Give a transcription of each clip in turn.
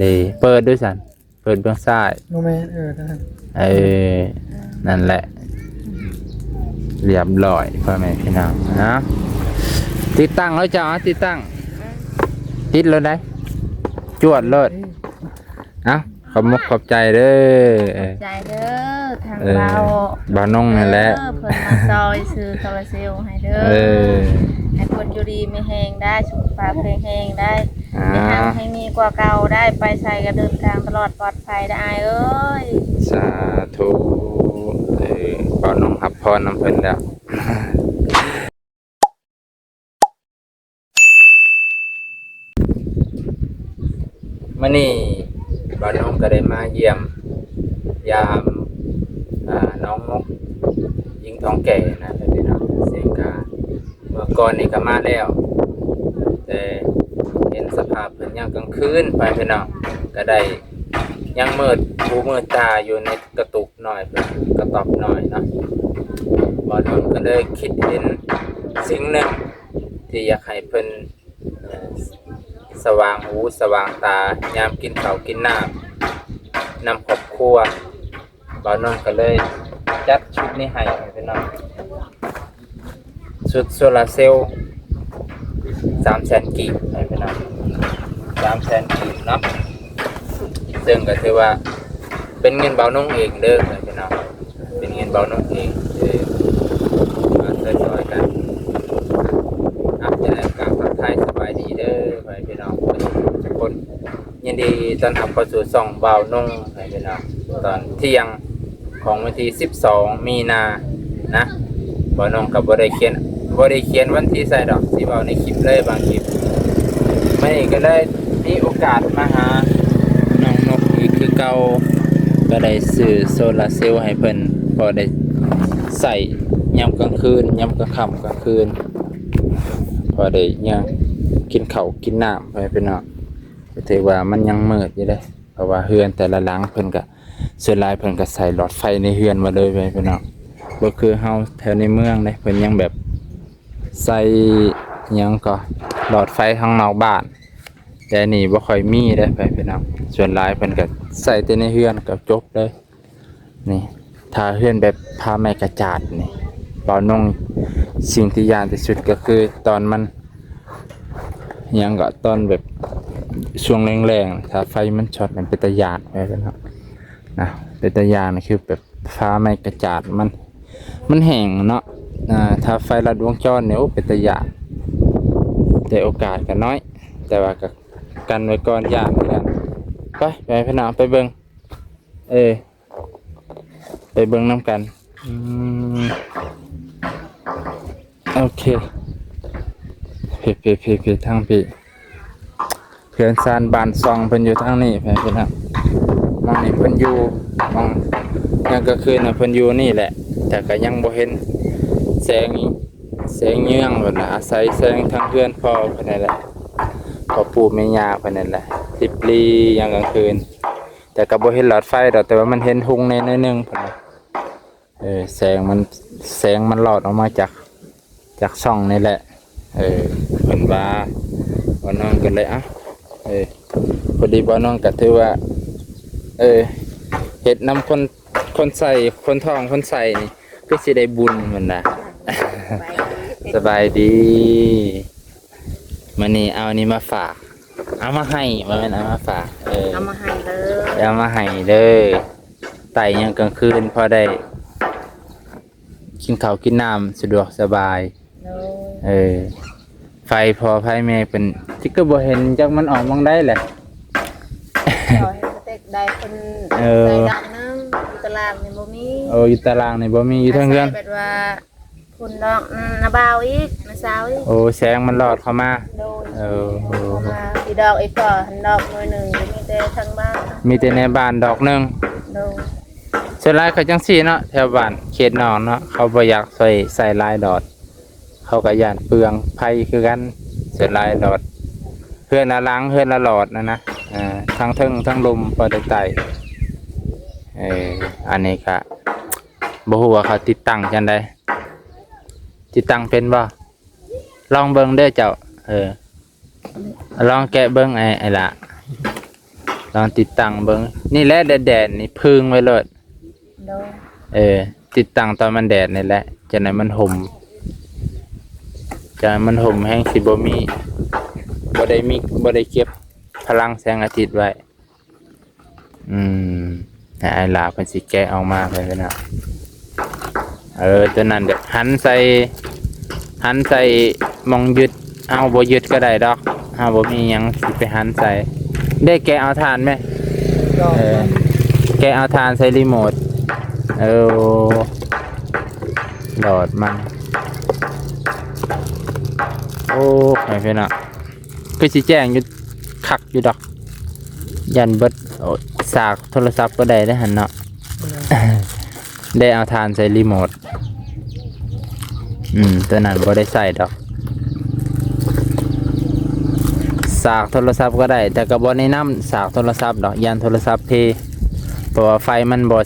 นี่เปิดด้วยสันเปิดเบื้องซ้าย โนแมนนั่น นั่นแหละเรียบร้อยพ่อแม่พี่น้องนะติดตั้งแล้วจ้าติดตั้งติดเลยได้จวดเลิศเอ้าขอบมุกขอบใจเด้อ ใจเด้อทางเรา บ่าวนงนั่นแหละ เพิ่นมาซอยซื้อโซลาเซลล์ให้เด้อให้คนอยู่ดีไม่แห้งได้สุขภาพแข็งได้ให้ทำให้มีกว่าเก่าได้ไปใส่กระเดินทางตลอดปลอดภัยได้เอ้ย สาธุบ่าวนงหับพรน้ำเพิ่นแล้วมื้อนี้บ่าวนงก็ได้มาเยี่ยมยามน้องนกยิงท้องแก่นะพี่น้องเสียงกาเมื่อก่อนนี่ก็มาแล้วแต่เห็นสภาพเพิ่นยามกลางคืนไปพี่น้องก็ได้ยังมืดหูมืดตาอยู่ในกระตุกหน่อยเพิ่นกระตอบหน่อยเนาะบ่าวน้องก็เลยคิดเห็นสิ่งหนึ่งที่อยากให้เพิ่นสว่างหูสว่างตายามกินข้าวกินน้ำนำครอบครัวบ่าวน้องก็เลยจัดชุดนี้ให้พี่น้องชุดโซลาร์เซลล์300,000 กีบให้พี่น้อง300,000 กีบเนาะซึ่งก็ถือว่าเป็นเงินบ่าวน้องเองเด้อพี่น้องเป็นเงินบ่าวน้องเองมาช่วยๆกันจะได้กลับมาไทยสบายดีเด้อพี่น้องทุกคนยินดีต้อนรับเข้าสู่ช่องบ่าวน้องพี่น้องตอนเที่ยงของวันที่12 มีนานะบ่าวน้องกับบ่ได้เขียนวันที่ใส่ดอกที่เว้าในคลิปเลยบางคลิปไม่ก็ได้มีโอกาสมาหาน้องนกอีกคือเก่าก็ได้ซื้อโซลาร์เซลล์ให้เพิ่นพอได้ใส่ยามกลางคืนยามกลางค่ำกลางคืนพอได้ยังกินข้าวกินน้ำไปพี่น้องก็ถือว่ามันยังมืดอยู่เด้เพราะว่าเฮือนแต่ละหลังเพิ่นก็ส่วนหลายเพิ่นก็ใส่หลอดไฟในเฮือนมาเลยไปพี่น้องบ่คือเฮาแถวในเมืองเด้เพิ่นยังแบบใส่ยังก็หลอดไฟข้างนอกบ้านแต่นี่บ่ค่อยมีได้ไปพี่น้องส่วนหลายเพิ่นก็ใส่แต่ในเฮือนก็จบเลยนี่ถ้าเฮือนแบบพาไม้กระจาดนี่บ่าวนงสิ่งที่ยากที่สุดก็คือตอนมันยังก็ตอนแบบช่วงแรงๆถ้าไฟมันช็อตมันเป็นตะยานไปพี่น้องนะเป็นตะยานคือแบบพาไม้กระจาดมันแห้งเนาะถ้าไฟลัดวงจรเนี่ยเป็นตะยานแต่โอกาสก็น้อยแต่ว่าก็กันไว้ก่อนยากเหมือนกันไปพี่น้องไปเบิ่งไปเบิ่งน้ำกันโอเคเพทางพี่เพื่อนซานบานซองเพิ่นอยู่ทางนี้พี่น้องมองนี่เพิ่นอยู่มองยังก็คือน่ะเพิ่นอยู่นี่แหละแต่ก็ยังบ่เห็นแสงเยืองเพิ่นน่ะอาศัยแสงทางเพื่อนพ่อเพิ่นนั่นแหละพอปู่แม่ย่าเพิ่นนั่นแหละสิบลียามกลางคืนแต่ก็บ่เห็นหลอดไฟดอกแต่ว่ามันเห็นหุงในน้อยนึงเพิ่นน่ะแสงมันหลอดออกมาจากช่องนี่แหละเพิ่นว่าบ่น้องกันเลยพอดีบ่น้องก็ถือว่าเฮ็ดนำคนใส่คนท้องคนใส่นี่ก็สิได้บุญเหมือนน่ะ สบายดีมื้อนี้เอานี่มาฝากเอามาให้บ่แม่นเอามาฝากเอามาให้เลย เอามาให้เด้อไต่ยามกลางคืนพอได้กินข้าวกินน้ำสะดวกสบายไฟพอไฟแม่เป็นที่ก็บ่เห็นจักมันออกมองได้แหละขอให้เด็กได้คนใส่ดักน้ำอยู่ตารางในบ่มีอยู่ตารางในบ่มีอยู่ทางเรือนแบบว่าคุณดอกนาบ่าวอีกนาสาวอีกแสงมันหลอดเข้ามามาอีดอกอีกก่อนดอกหน่อยหนึ่งมีแต่ทางบ้านมีแต่ในบ้านดอกนึงส่วนหลายเขาจังซี่เนาะแถวบ้านเขตนอกเนาะเขาบ่อยากใส่ลายดอดเขาก็ย่านเปลืองไผคือกันส่วนลายดอดเพื่อนละล้างเพื่อนละหลอดนะทั้งทึ่งทั้งลมพอได้ไต่อันนี้ก็บ่ฮู้ว่าเขาติดตั้งจังได๋ติดตั้งเป็นบ่ลองเบิ่งเด้อเจ้าลองแกะเบิ่งไอ้ล่ะ ลองติดตั้งเบิ่งนี่แหละแดดๆนี่พึ่งไว้เลยโดยติดตั้งตอนมันแดดนี่แหละจะไหนมันห่มจะมันห่มแห้งสิบ่ได้เก็บพลังแสงอาทิตย์ไว้ไอ้ลาเพิ่นสิแกะออกมาไปนะตัวนั้นแบบหันใส่มองยึดเอาบ่ยึดก็ได้ดอกเอาบ่มีหยังสิไปหันใส่ได้แกะเอาถ่านไหมแกะเอาถ่านใส่รีโมทโหลดมันโอ้ไอ้เพิ่นน่ะคือสิแจ้งอยู่คักอยู่ดอกยันเบิดสากโทรศัพท์ก็ได้หั่นเนาะ ได้เอาถ่านใส่รีโมทตัวนั้นบ่ได้ใส่ดอกสากโทรศัพท์ก็ได้แต่ก็บ่แนะนำสากโทรศัพท์ดอกยันโทรศัพท์เพเพราะว่าไฟมันบ่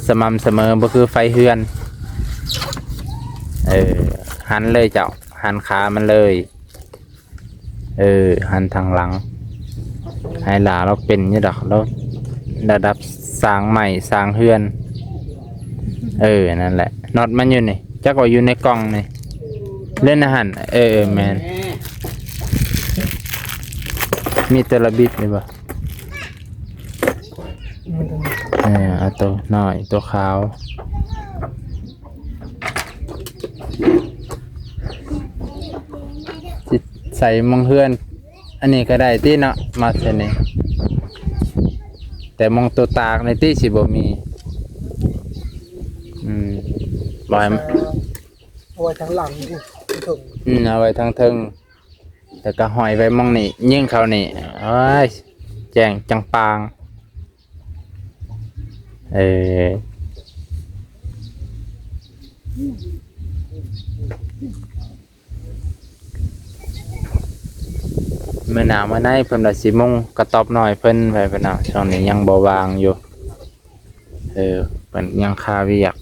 สม่ำเสมอบ่คือไฟเฮือนหันเลยเจ้าหันขามันเลยหันทางหลังให้หลาเราเป็นอยู่ดอกเราระดับสร้างใหม่สร้างเฮือนนั่นแหละน็อตมันอยู่นี่จักว่าอยู่ในกล่องนี่เล่นอาหารแมนมีตัวระบิดนี่บ่เอาตัวน้อยตัวขาวใส่มองเฮือนอันนี้ก็ได้ที่เนาะมาเสนี่แต่มองตัวตากในที่สิบ่มีบ่ให้เอาไว้ทางหลังนี่ถึงเอาไว้ทางเทิงแต่ก็หอยไว้มองนี่ยิ่งเขานี่แจ้งจังปางเมื่อหนาวมาในเพิ่นละสิมงกระตอบหน่อยเพิ่นไปเนาะช่วงนี้ยังบ่วางอยู่เพิ่นยังคาเวียก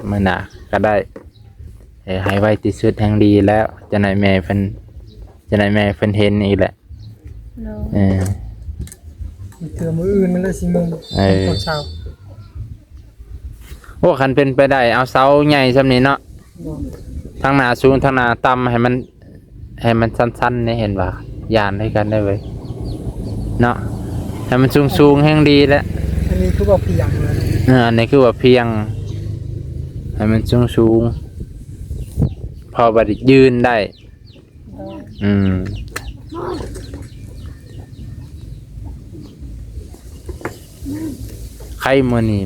เมื่อหนาก็ได้ให้ไว้ที่สุดแห่งดีแล้วจะไหนแม่เพิ่นเห็นอีกแหละเถื่อมืออื่นมันเลยสิมึงตอนเช้าโอ้คันเป็นไปได้เอาเสาใหญ่ซำนี้เนาะทางหน้าสูงทางหน้าต่ำให้มันสั้นๆนี่เห็นว่ายานให้กันได้เว้ยเนาะให้มันสูงๆแห่งดีแล้วอันนี้คือว่าเพียงเลยอันนี้คือว่าเพียงให้มันสูงพอบัดยืนได้ใครมื้อนี้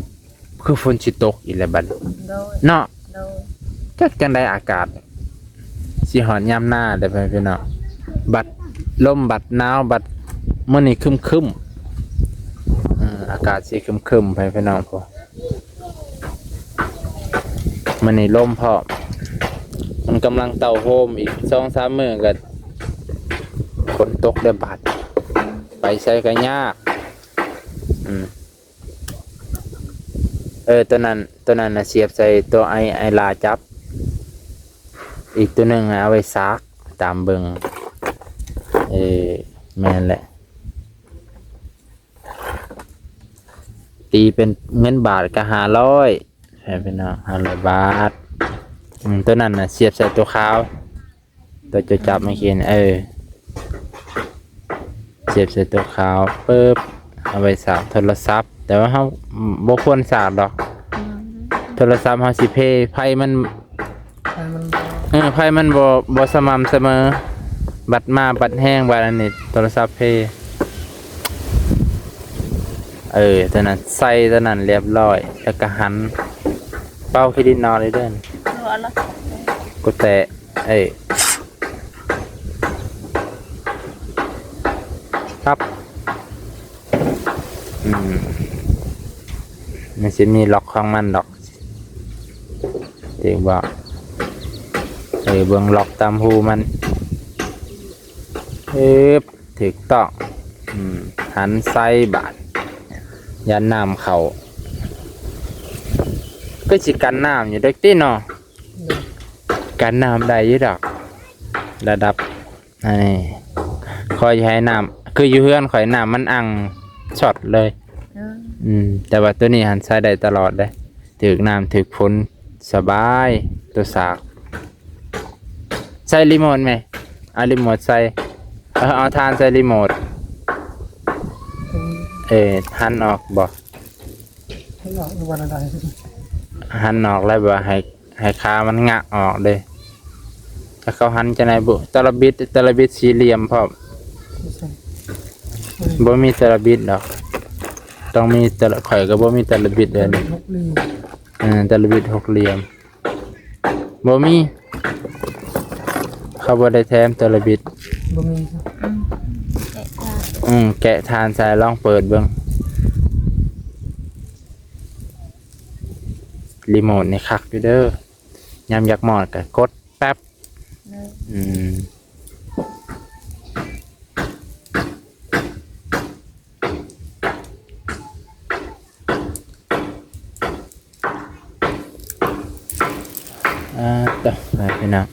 คือฝนสิตกอีกแล้วบัดเนาะจักจังได๋อากาศสิฮ้อนยามหน้าได้ไปพี่น้องบัดลมบัดหนาวบัดมื้อนี้ครึมๆอากาศสิครึมๆไปพี่น้องพอมื้อนี้ลมพร้อมมันกำลังเต่าโฮมอีก 2-3 มื้อก็ฝนตกได้บาดไปใช้ก็ยากตัวนั้นน่ะเสียบใส่ตัวไอลาจับอีกตัวหนึ่งเอาไว้ซักตามเบิงแม่นแหละตีเป็นเงินบาทก็500ใช่เป็นเนาะ500 บาทตัวนั้นน่ะเสียบใส่ตัวขาวตัวจะจับไม่เขียนเสียบใส่ตัวขาวปึ๊บเอาไว้สากโทรศัพท์แต่ว่าเขาบ่ควรสากดอกโทรศัพท์เขาสิเพไพ่มันบ่สม่ำเสมอบัดมาบัดแห้งบัดอันนี้โทรศัพท์เพตัวนั้นใส่ตัวนั้นเรียบร้อยแล้วก็หันเป้าคิดดินนอนเลยเด้อกดแตะครับมันจะมีล็อกของมันดอกเดี๋ยวบอกเบื้องล็อกตามหูมันถูกต้องหันไส้บาดยันน้ำเขาก็จิกันน้ำอยู่เด็กที่เนาะกันน้ำได้ยี่ดอกระดับนี่คอยให้น้ำคืออยู่เพื่อนคอยน้ำมันอัง ช็อตเลย เออ แต่ว่าตัวนี้หันใช้ได้ตลอดเลยถึกน้ำถึกฝนสบายตัวสากใส่รีโมทไหมเอารีโมทใส่เอาทานใส่รีโมทหันออกบ่ ให้ออกในวันอะไร หันออกแล้วบ่ให้ขามันงะออกเลยถ้าเขาหันจะไหนบุตะบิดสี่เหลี่ยมพร้อมบ่มีตะบิดดอกต้องมีข่อยก็บ่มีตะบิดเลยนี่ หกลี ตะบิดหกเหลี่ยมบ่มีเขาบ่ได้แถมตะบิด บ่มี แกะทาน แกะทานใส่ลองเปิดเบิ่งรีโมทนี่คักอยู่เด้อยามอยากหมอดก็กดแป๊บ เนอะ ต่อไปพี่น้อง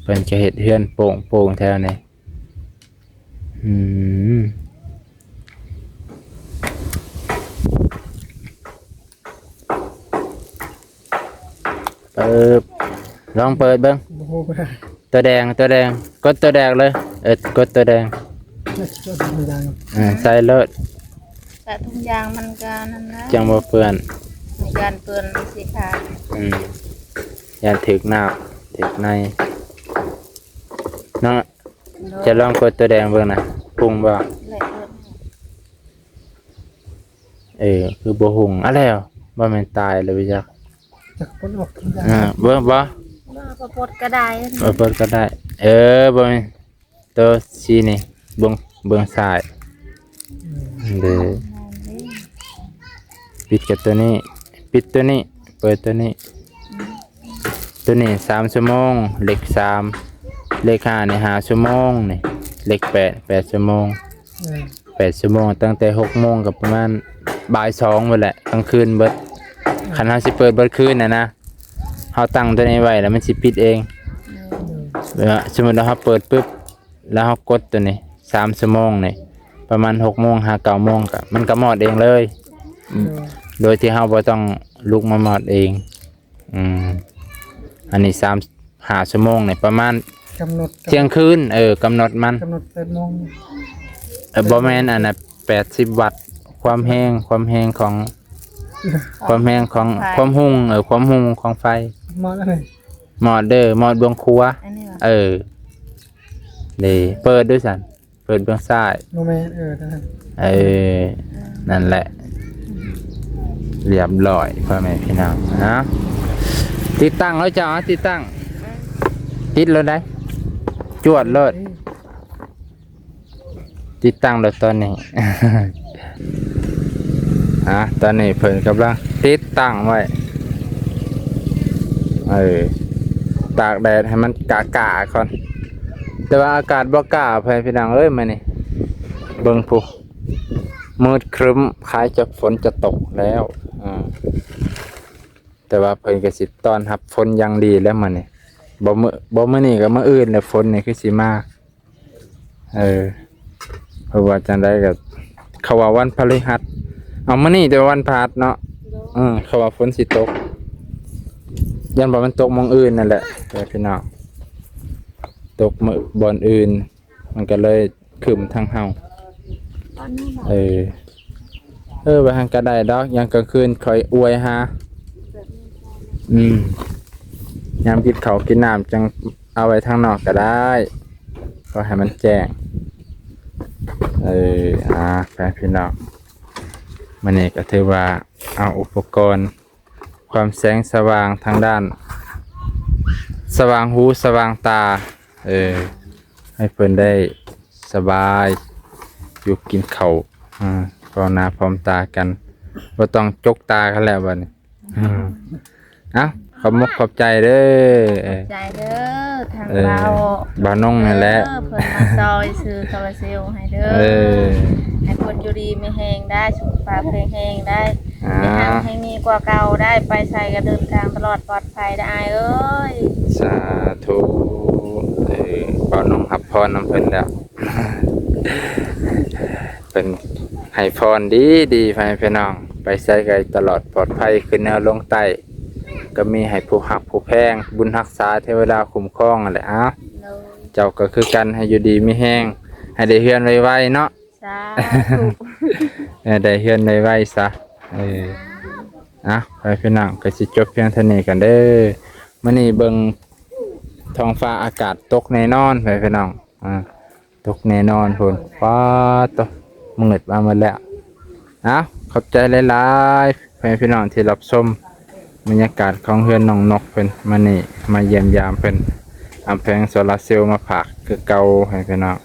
เพิ่นจะเฮ็ดเฮือนโป่งแถวนี้ลองเปิดเบิ่ง บ่โหก็ได้ ตัวแดงกดตัวแดงเลยกดตัวแดง น่าจะทำอย่าง ใส่เลิศ แต่ทุกอย่างมันก็นั่นนะ จังบ่เปื้อน มีการเปื้อนสีขาว อย่าถึกหน้าถึกในเนาะจะลองกดตัวแดงเบิ่งนะพุ่งบ่ เลยคือบ่หุงอะไรอ่ะบ่แม่นตายเลยพี่จัก จะพ้นออกทุกอย่าง เบิ่งบ่ ว่าประปดก็ได้ เปิดก็ได้บ่แม่นตัวสีนี่เบิ่งซ้ายเด้อปิดกับตัวนี้ปิดตัวนี้เปิดตัวนี้ตัวนี้3ชั่วโมงเลข3เลข5นี่5ชั่วโมงนี่เลข8ชั่วโมง8ชั่วโมงตั้งแต่6โมงกับประมาณบ่าย2พุ่นแหละกลางคืนเบิดคันเฮาสิเปิดเบิดคืนน่ะนะเฮาตั้งตัวนี้ไว้แล้วมันสิปิดเองสมมุติว่าเฮาเปิดปึ๊บแล้วเฮากดตัวนี้3ชั่วโมงนี่ประมาณ6โมงหา9โมงก็มันก็หมดเองเลยโดยที่เฮาบ่ต้องลุกมาหมดเองอันนี้5ชั่วโมงนี่ประมาณ กำหนด เที่ยงคืนกำหนดมัน กำหนด8โมง บ่แม่นอันน่ะ80 วัตต์ความแห้งของความหุงความหุงของไฟ มาอะไร หมอดหมอดเบื้องครัว อันนี้ว่ะ นี่เปิดด้วยสันเปิดเบื้องซ้าย โนแมนนั่น นั่นแหละเรียบร้อยพ่อแม่พี่น้องนะติดตั้งแล้วจ้าติดตั้งติดแล้วได้จวดเลยติดตั้งแล้วตอนนี้ ตอนนี้เพิ่นกำลังติดตั้งไว้ตากแดดให้มันกะก่อนแต่ว่าอากาศบ่กล้าพ่อแม่พี่น้องมานี่เบิ่งผู้มืดครึ้มคล้ายจะฝนจะตกแล้วแต่ว่าเพิ่นก็สิต้อนรับฝนอย่างดีแล้วมื้อนี้บ่มื้อนี้ก็มื้ออื่นแล้วฝนนี่คือสิมาเพราะว่าจังได๋ก็เขาว่าวันพฤหัสเอามื้อนี้แต่วันพฤหัสเนาะเขาว่าฝนสิตกยันบ่มันตกหม้องอื่นนั่นแหละพี่น้องตกมื้อบ่อนอื่นมันก็เลยครึ้มทางเฮาว่าหันก็ได้ดอกยังกลางคืนคอยอวยหายามกินข้าวกินน้ำจังเอาไว้ทางนอกก็ได้ก็ให้มันแจ้งแฟนพี่น้องมันนี่ก็ถือว่าเอาอุปกรณ์ความแสงสว่างทางด้านสว่างหูสว่างตาให้เพิ่นได้สบายอยู่กินข้าวพร้อมหน้าพร้อมตากันบ่ต้องจกตากันแล้วบัดนี้ขอบใจเด้อ ใจเด้อทางเรา บ่าวนงนั่นแหละ เพิ่นมาซอยซื้อโซลาเซลล์ให้เด้อให้คนอยู่ดีไม่แห้งได้สุขภาพแข็งได้ให้ทำให้มีกว่าเก่าได้ไปใส่ก็เดินทางตลอดปลอดภัยได้เอ้ย สาธุบ่าวนงรับพรน้ำเพิ่นแล้วเป็น ให้พรดีดีไปพี่น้องไปใส่ไกตลอดปลอดภัยขึ้นแนวลงใต้ก็มีให้ผู้หักผู้แพงบุญรักษาเทวดาคุ้มครองนั่นแหละอ้าว โดย เจ้าก็คือกันให้อยู่ดีมีแห้งให้ได้เฮือนไวๆเนาะ สาธุ ได้เฮือนไวๆซะไปพี่น้องก็สิจบเพียงเท่านี้กันเด้อมื้อนี้เบิ่งท้องฟ้าอากาศตกแน่นอนไปพี่น้องตกแน่นอนพุ่นฟ้าตกมืดมาหมดแล้วขอบใจหลายๆพี่น้องที่รับชมบรรยากาศของเฮือนน้องนกเพิ่นมื้อนี้มาเยี่ยมยามเพิ่นอำแพงโซลาร์เซลล์มาฝากคือเก่าให้พี่น้อง